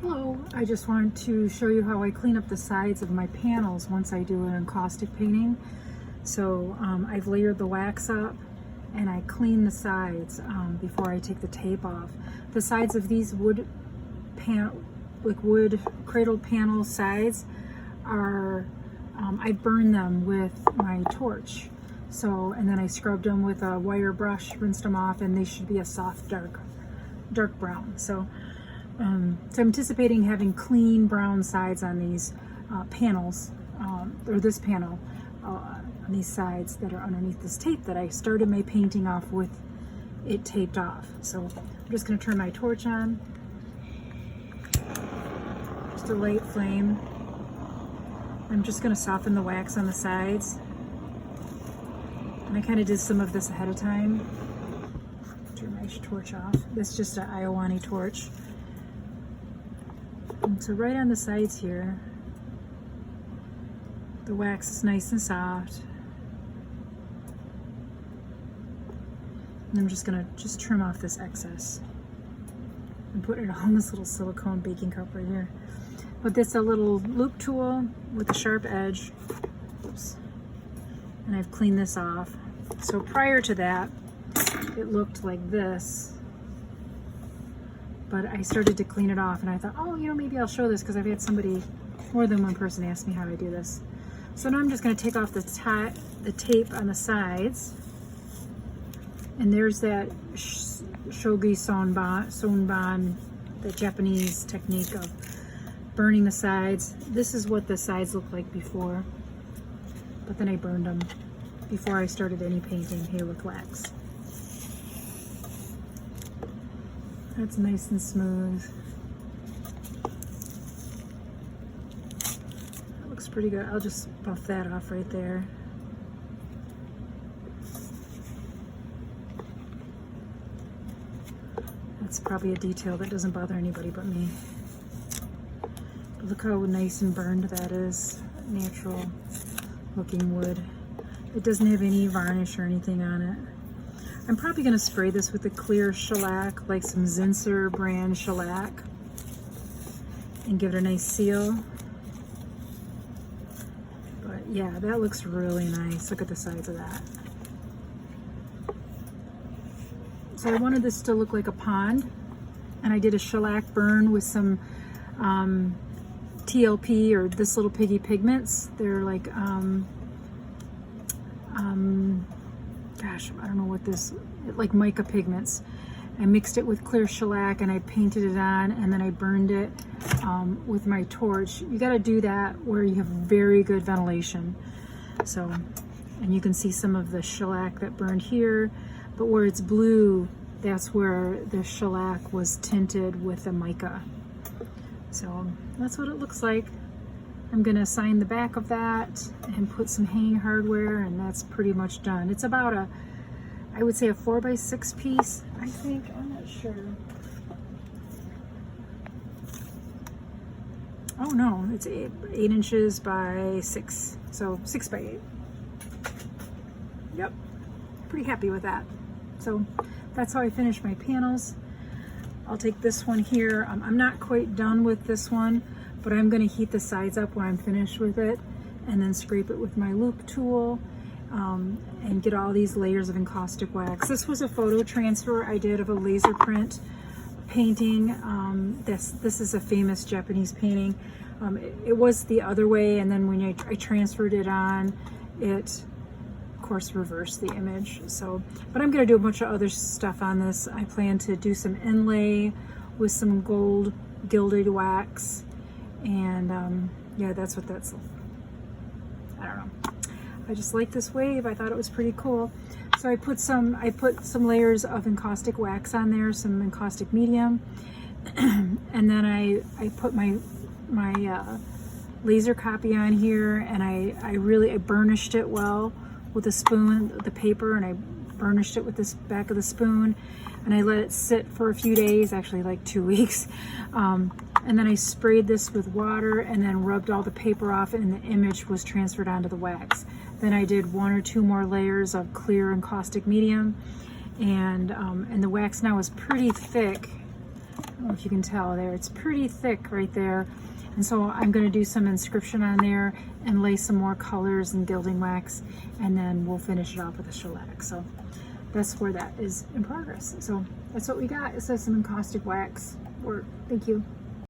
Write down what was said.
Hello, I just wanted to show you how I clean up the sides of my panels once I do an encaustic painting. So I've layered the wax up and I clean the sides before I take the tape off. The sides of these wood cradle panel sides are, I burn them with my torch. So, and then I scrubbed them with a wire brush, rinsed them off, and they should be a soft dark brown. So I'm anticipating having clean brown sides on these panels, or this panel on these sides that are underneath this tape that I started my painting off with it taped off. So I'm just going to turn my torch on, just a light flame. I'm just going to soften the wax on the sides, and I kind of did some of this ahead of time. Turn my torch off. This is just an Iowani torch. And so right on the sides here, the wax is nice and soft. And I'm just gonna trim off this excess and put it on this little silicone baking cup right here. But this is a little loop tool with a sharp edge. Oops. And I've cleaned this off. So prior to that, it looked like this. But I started to clean it off and I thought, oh, maybe I'll show this because I've had more than one person ask me how to do this. So now I'm just going to take off the tape on the sides. And there's that shogi sonban, the Japanese technique of burning the sides. This is what the sides looked like before. But then I burned them before I started any painting. Hey, look, wax. That's nice and smooth. That looks pretty good. I'll just buff that off right there. That's probably a detail that doesn't bother anybody but me. But look how nice and burned that is. Natural looking wood. It doesn't have any varnish or anything on it. I'm probably going to spray this with a clear shellac, like some Zinsser brand shellac, and give it a nice seal. But yeah, that looks really nice. Look at the sides of that. So I wanted this to look like a pond, and I did a shellac burn with some TLP, or This Little Piggy pigments. They're like gosh, I don't know what this, like mica pigments. I mixed it with clear shellac and I painted it on, and then I burned it with my torch. You got to do that where you have very good ventilation. So, and you can see some of the shellac that burned here, but where it's blue, that's where the shellac was tinted with the mica. So that's what it looks like. I'm going to sign the back of that and put some hanging hardware, and that's pretty much done. It's about I would say a 4x6 piece, I think. I'm not sure. Oh no, it's 8 inches by 6. So 6 by 8. Yep, pretty happy with that. So that's how I finish my panels. I'll take this one here. I'm not quite done with this one, but I'm going to heat the sides up when I'm finished with it, and then scrape it with my loop tool, and get all these layers of encaustic wax. This was a photo transfer I did of a laser print painting. This is a famous Japanese painting. It was the other way, and then when I transferred it on, it of course reversed the image. So, but I'm going to do a bunch of other stuff on this. I plan to do some inlay with some gold gilded wax. And yeah, that's what that's, I don't know. I just like this wave. I thought it was pretty cool. So I put some layers of encaustic wax on there, some encaustic medium. And then I put my laser copy on here, and I burnished it well with a spoon, the paper, and I burnished it with this back of the spoon, and I let it sit for a few days, actually like 2 weeks. And then I sprayed this with water and then rubbed all the paper off, and the image was transferred onto the wax. Then I did 1 or 2 more layers of clear encaustic medium, and the wax now is pretty thick. don't know if you can tell there, it's pretty thick right there. And so I'm going to do some inscription on there and lay some more colors and gilding wax, and then we'll finish it off with a shellac. So that's where that is in progress. So that's what we got. It says some encaustic wax. Thank you.